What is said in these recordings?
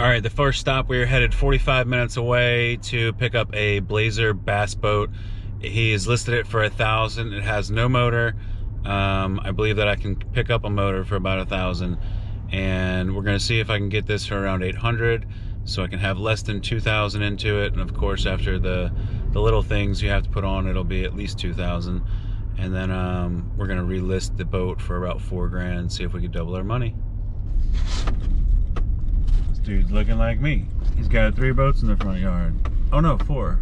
All right, the first stop, we were headed 45 minutes away to pick up a Blazer bass boat. He's listed it for $1,000. It has no motor. I believe that I can pick up a motor for about $1,000, and we're gonna see if I can get this for around 800, so I can have less than 2,000 into it. And of course, after the little things you have to put on, it'll be at least 2,000. And then we're gonna relist the boat for about 4 grand, see if we can double our money. Dude's looking like me. He's got 3 boats in the front yard. Oh no, 4.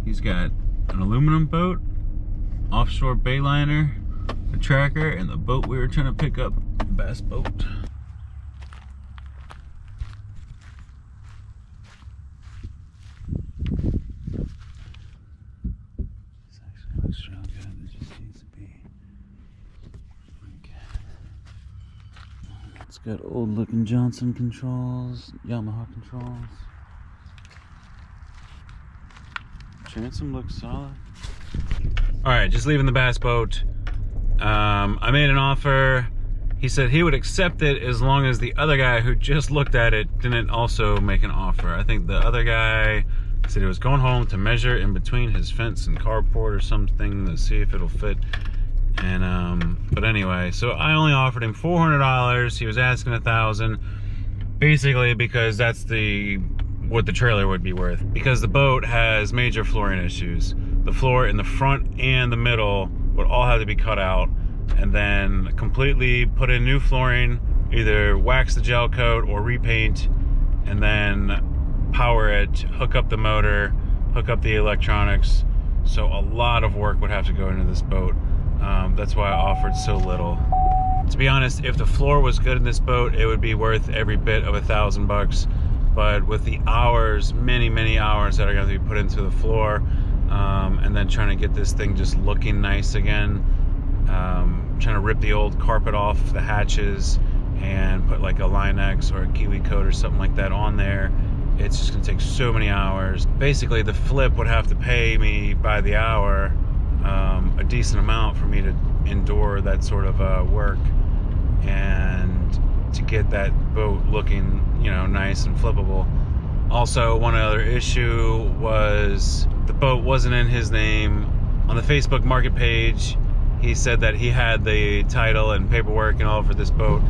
He's got an aluminum boat, offshore bayliner, a tracker, and the boat we were trying to pick up, the bass boat. This actually looks real good. It just needs to be. It's got old looking Johnson controls, Yamaha controls. Transom looks solid. Alright, just leaving the bass boat. I made an offer. He said he would accept it as long as the other guy who just looked at it didn't also make an offer. I think the other guy said he was going home to measure in between his fence and carport or something to see if it'll fit. And but anyway, so I only offered him $400. He was asking $1,000, basically because that's what the trailer would be worth, because the boat has major flooring issues. The floor in the front and the middle would all have to be cut out, and then completely put in new flooring, either wax the gel coat or repaint, and then power it, hook up the motor, hook up the electronics. So a lot of work would have to go into this boat. That's why I offered so little. To be honest, if the floor was good in this boat, it would be worth every bit of $1,000. But with the hours, many hours that are going to be put into the floor, and then trying to get this thing just looking nice again, trying to rip the old carpet off the hatches and put like a Line-X or a Kiwi coat or something like that on there, it's just going to take so many hours. Basically, the flip would have to pay me by the hour a decent amount for me to endure that sort of work and to get that boat looking, you know, nice and flippable. Also, one other issue was the boat wasn't in his name. On the Facebook market page, he said that he had the title and paperwork and all for this boat,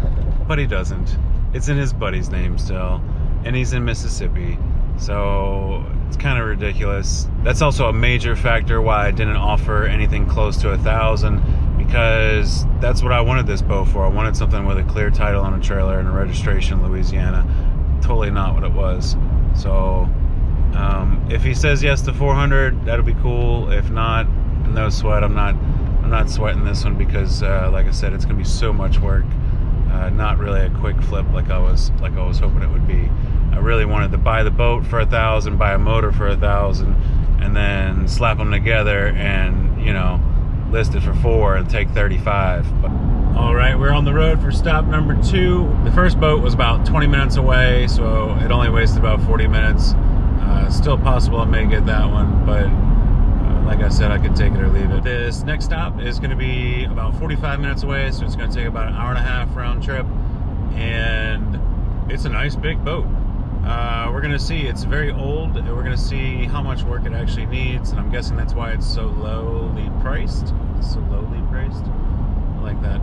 but he doesn't. It's in his buddy's name still, and he's in Mississippi, so it's kind of ridiculous. That's also a major factor why I didn't offer anything close to $1,000, because that's what I wanted this boat for. I wanted something with a clear title on a trailer and a registration in Louisiana. Totally not what it was. So if he says yes to 400, that'll be cool. If not, no sweat. I'm not sweating this one, because like I said, it's gonna be so much work. Not really a quick flip like I was hoping it would be. I really wanted to buy the boat for $1,000, buy a motor for $1,000, and then slap them together and, you know, list it for 4 and take 35. But all right, we're on the road for stop number 2. The first boat was about 20 minutes away, so it only wasted about 40 minutes. Still possible I may get that one, but like I said, I could take it or leave it. This next stop is going to be about 45 minutes away, so it's going to take about an hour and a half round trip, and it's a nice big boat. We're going to see, it's very old, and we're going to see how much work it actually needs, and I'm guessing that's why it's so lowly priced. So lowly priced. I like that.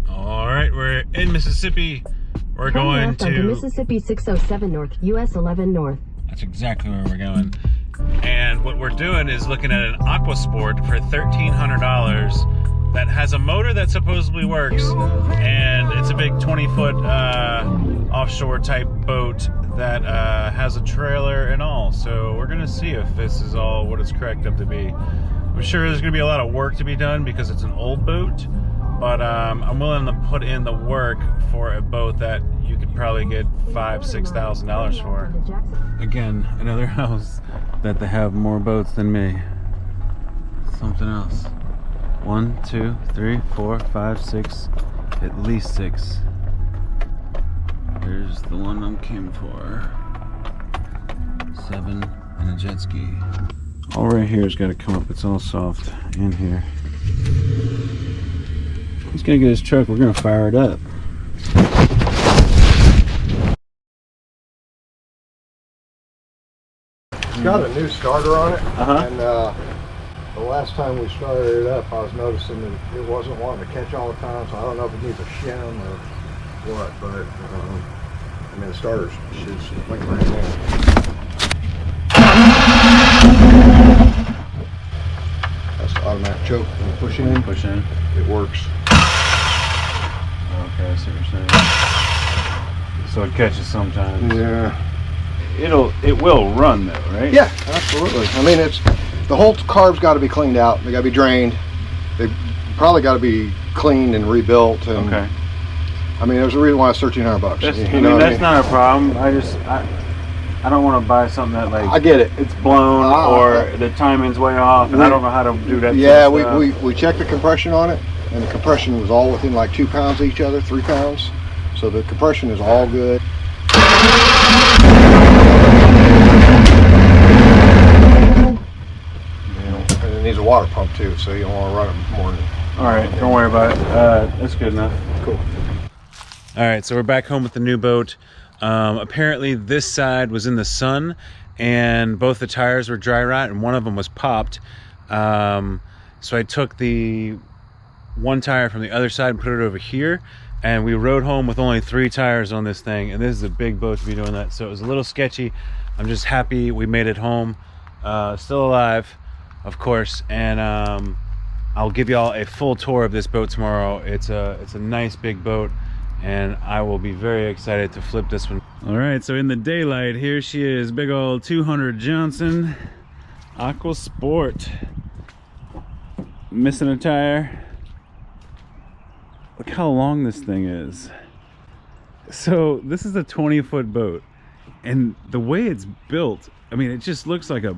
All right, we're in Mississippi. We're going to Mississippi 607 North, US 11 North. That's exactly where we're going. And what we're doing is looking at an Auqasport for $1,300 that has a motor that supposedly works, and it's a big 20-foot offshore type boat that has a trailer and all. So we're gonna see if this is all what it's cracked up to be. I'm sure there's gonna be a lot of work to be done because it's an old boat, but I'm willing to put in the work for a boat that you could probably get $5,000–6,000 for. Again, another house that they have more boats than me. Something else. 1, 2, 3, 4, 5, 6, at least 6. Here's the one I'm came for. 7 and a jet ski. All right here's got to come up. It's all soft in here. He's gonna get his truck. We're gonna fire it up. It's got a new starter on it, Uh-huh. and the last time we started it up, I was noticing that it wasn't wanting to catch all the time, so I don't know if it needs a shim or what, but I mean, the starter should like brand new. That's the automatic choke. When you push in, it works. Okay, I see what you're saying. So it catches sometimes. Yeah. It will run though, right? Yeah, absolutely. I mean, the whole carb's got to be cleaned out. They got to be drained. They probably got to be cleaned and rebuilt. And, Okay. I mean, there's a reason why it's $1,300. That's not a problem. I don't want to buy something that like I get it. it's blown or the timing's way off, and I don't know how to do that. Yeah, sort of stuff. we checked the compression on it, and the compression was all within like 2 pounds of each other, 3 pounds. So the compression is all good. And it needs a water pump too, so you don't want to run it more than. All right, don't worry about it. That's good enough. Cool. All right, so we're back home with the new boat. Apparently this side was in the sun and both the tires were dry rot and one of them was popped. So I took the one tire from the other side and put it over here, and we rode home with only 3 tires on this thing, and this is a big boat to be doing that, so it was a little sketchy. I'm just happy we made it home, still alive, of course, and I'll give y'all a full tour of this boat tomorrow. It's a nice big boat, and I will be very excited to flip this one. All right, so in the daylight, here she is, big old 200 Johnson Auqasport. Missing a tire. Look how long this thing is. So this is a 20-foot boat, and the way it's built, I mean, it just looks like a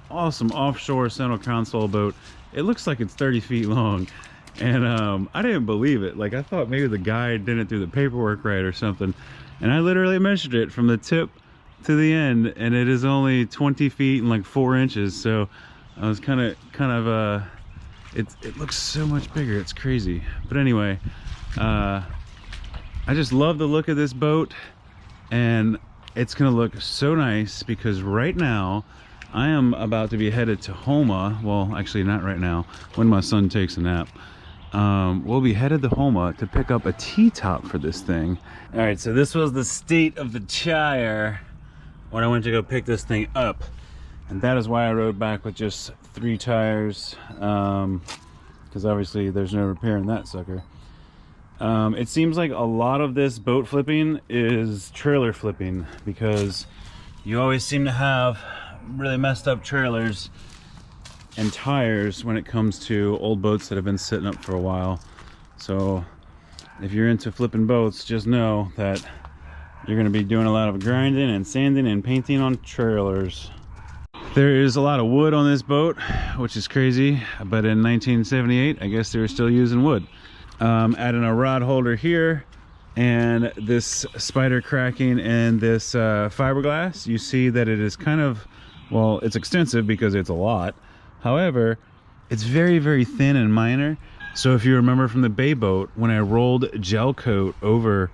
awesome offshore center console boat. It looks like it's 30 feet long, and I didn't believe it. Like, I thought maybe the guy didn't do the paperwork right or something, and I literally measured it from the tip to the end, and it is only 20 feet and like 4 inches. So I was kind of it looks so much bigger, it's crazy. But anyway, I just love the look of this boat, and it's gonna look so nice because right now I am about to be headed to Homa. Well, actually not right now, when my son takes a nap. We'll be headed to Homa to pick up a T-top for this thing. All right, so this was the state of the tire when I went to go pick this thing up, and that is why I rode back with just 3 tires, because obviously there's no repairing that sucker. It seems like a lot of this boat flipping is trailer flipping, because you always seem to have really messed up trailers and tires when it comes to old boats that have been sitting up for a while. So if you're into flipping boats, just know that you're going to be doing a lot of grinding and sanding and painting on trailers. There is a lot of wood on this boat, which is crazy, but in 1978 I guess they were still using wood. Adding a rod holder here and this spider cracking and this fiberglass, you see that it is kind of, well, it's extensive because it's a lot. However, it's very, very thin and minor. So if you remember from the bay boat, when I rolled gel coat over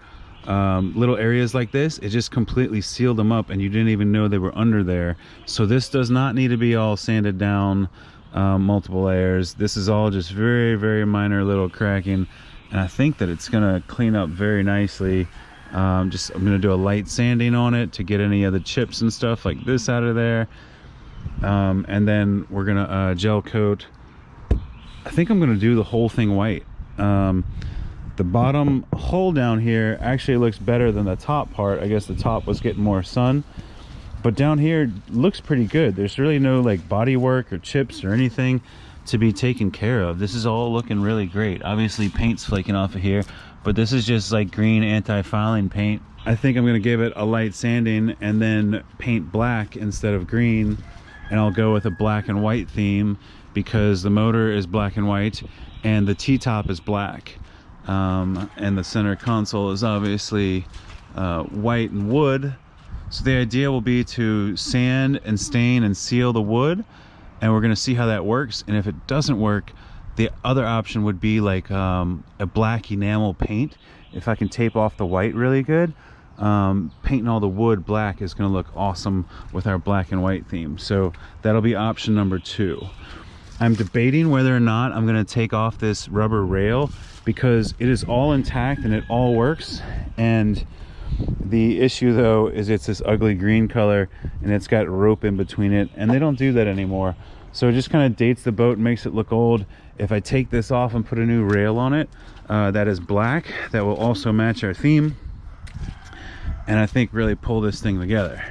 little areas like this, it just completely sealed them up and you didn't even know they were under there. So this does not need to be all sanded down, multiple layers. This is all just very, very minor little cracking, and I think that it's gonna clean up very nicely. I'm gonna do a light sanding on it to get any of the chips and stuff like this out of there, and then we're gonna gel coat. I think I'm gonna do the whole thing white. The bottom hole down here actually looks better than the top part. I guess the top was getting more sun, but down here looks pretty good. There's really no like body work or chips or anything to be taken care of. This is all looking really great. Obviously paint's flaking off of here, but this is just like green anti-fouling paint. I think I'm gonna give it a light sanding and then paint black instead of green, and I'll go with a black and white theme because the motor is black and white and the T-top is black. And the center console is obviously white and wood. So the idea will be to sand and stain and seal the wood, and we're going to see how that works. And if it doesn't work, The other option would be like a black enamel paint. If I can tape off the white really good, painting all the wood black is going to look awesome with our black and white theme. So that'll be option number 2. I'm debating whether or not I'm going to take off this rubber rail, because it is all intact and it all works. And the issue though is it's this ugly green color and it's got rope in between it, and they don't do that anymore. So it just kind of dates the boat and makes it look old. If I take this off and put a new rail on it that is black, that will also match our theme, and I think really pull this thing together.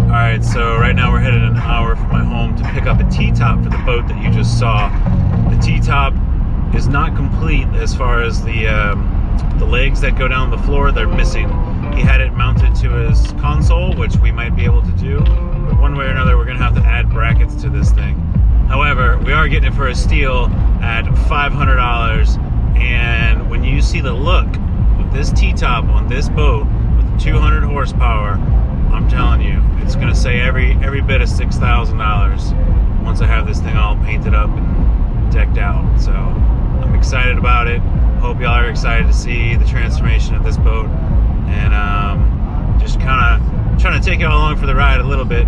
Alright, so right now we're headed an hour from my home to pick up a T-top for the boat that you just saw. The T-top is not complete as far as the legs that go down the floor. They're missing. He had it mounted to his console, which we might be able to do, but one way or another we're going to have to add brackets to this thing. However, we are getting it for a steal at $500, and when you see the look of this T-top on this boat with 200 horsepower, I'm telling you, it's going to say every bit of $6,000 once I have this thing all painted up and decked out. So I'm excited about it. Hope y'all are excited to see the transformation of this boat, and just kind of trying to take y'all along for the ride a little bit.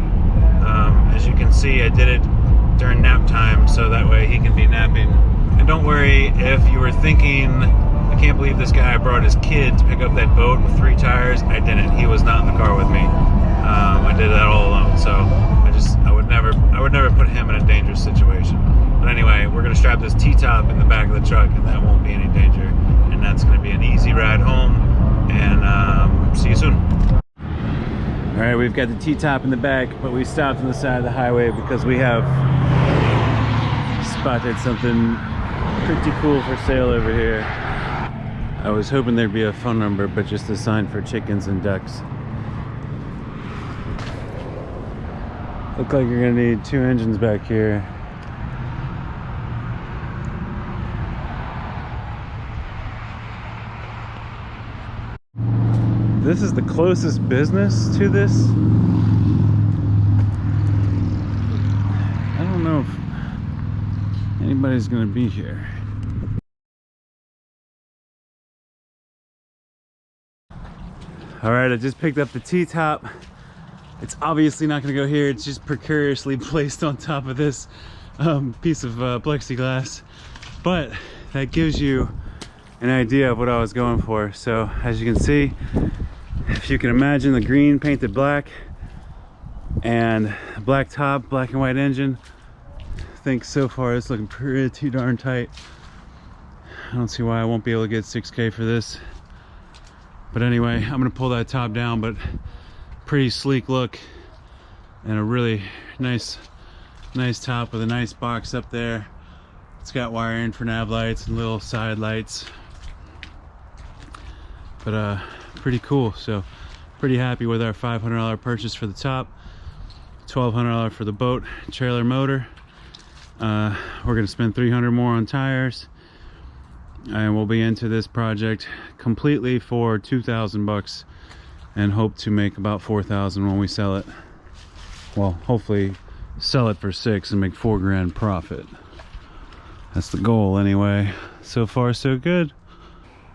As you can see, I did it during nap time, so that way he can be napping. And don't worry if you were thinking, I can't believe this guy brought his kid to pick up that boat with 3 tires. I didn't. He was not in the car with me. I did that all alone. So I would never put him in a dangerous situation. But anyway, we're gonna strap this T-top in the back of the truck, and that won't be any danger. And that's gonna be an easy ride home. And see you soon. All right, we've got the T-top in the back, but we stopped on the side of the highway because we have spotted something pretty cool for sale over here. I was hoping there'd be a phone number, but just a sign for chickens and ducks. Look like you're gonna need 2 engines back here. This is the closest business to this. I don't know if anybody's gonna be here. All right, I just picked up the T-top. It's obviously not gonna go here. It's just precariously placed on top of this piece of plexiglass. But that gives you an idea of what I was going for. So as you can see, if you can imagine the green painted black and black top, black and white engine, I think so far it's looking pretty darn tight. I don't see why I won't be able to get 6K for this. But anyway, I'm gonna pull that top down, but pretty sleek look and a really nice top with a nice box up there. It's got wiring for nav lights and little side lights, but pretty cool. So pretty happy with our $500 purchase for the top, $1,200 for the boat trailer motor. We're gonna spend $300 more on tires, and we'll be into this project completely for 2,000 bucks and hope to make about 4,000 when we sell it. Well, hopefully sell it for 6 and make 4 grand profit. That's the goal anyway. So far so good.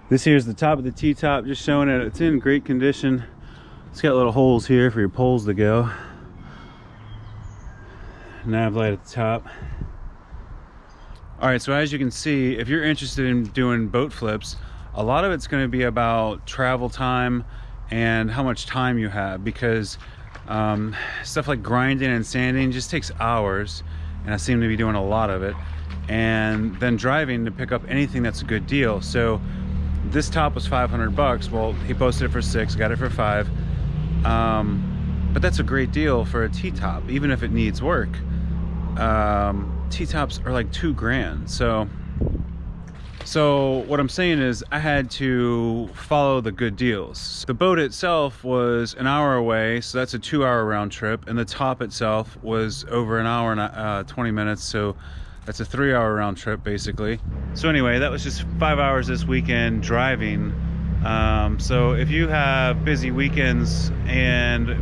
This here's the top of the T-top, just showing it. It's in great condition. It's got little holes here for your poles to go. Nav light at the top. All right, so as you can see, if you're interested in doing boat flips, a lot of it's going to be about travel time and how much time you have, because stuff like grinding and sanding just takes hours, and I seem to be doing a lot of it, and then driving to pick up anything that's a good deal. So this top was 500 bucks. Well, he posted it for 6, got it for 5. But that's a great deal for a T-top, even if it needs work. T-tops are like 2 grand. So what I'm saying is I had to follow the good deals. The boat itself was an hour away, so that's a 2-hour round trip, and the top itself was over an hour and 20 minutes, so that's a 3-hour round trip basically. So anyway, that was just 5 hours this weekend driving So if you have busy weekends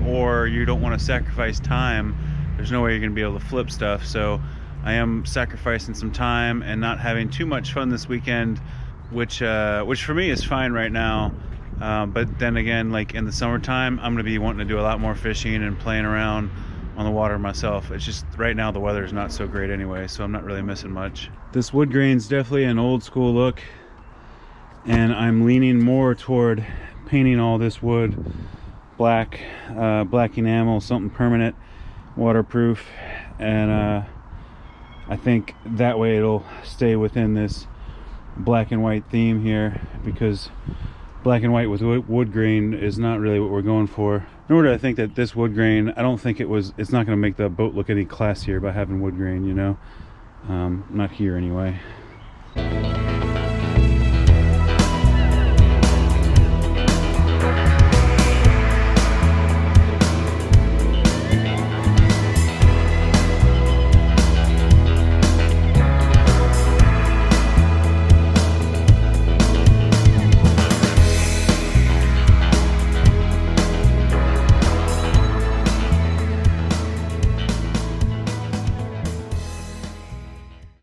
or you don't want to sacrifice time, there's no way you're going to be able to flip stuff. So I am sacrificing some time and not having too much fun this weekend, which for me is fine right now. But then again, like in the summertime, I'm going to be wanting to do a lot more fishing and playing around on the water myself. It's just right now the weather is not so great anyway, so I'm not really missing much. This wood grain's definitely an old school look, and I'm leaning more toward painting all this wood black, black enamel, something permanent, waterproof, and I think that way it'll stay within this black and white theme here, because black and white with wood grain is not really what we're going for. Nor do I think that this wood grain, I don't think it's not going to make the boat look any classier by having wood grain, you know. Not here anyway.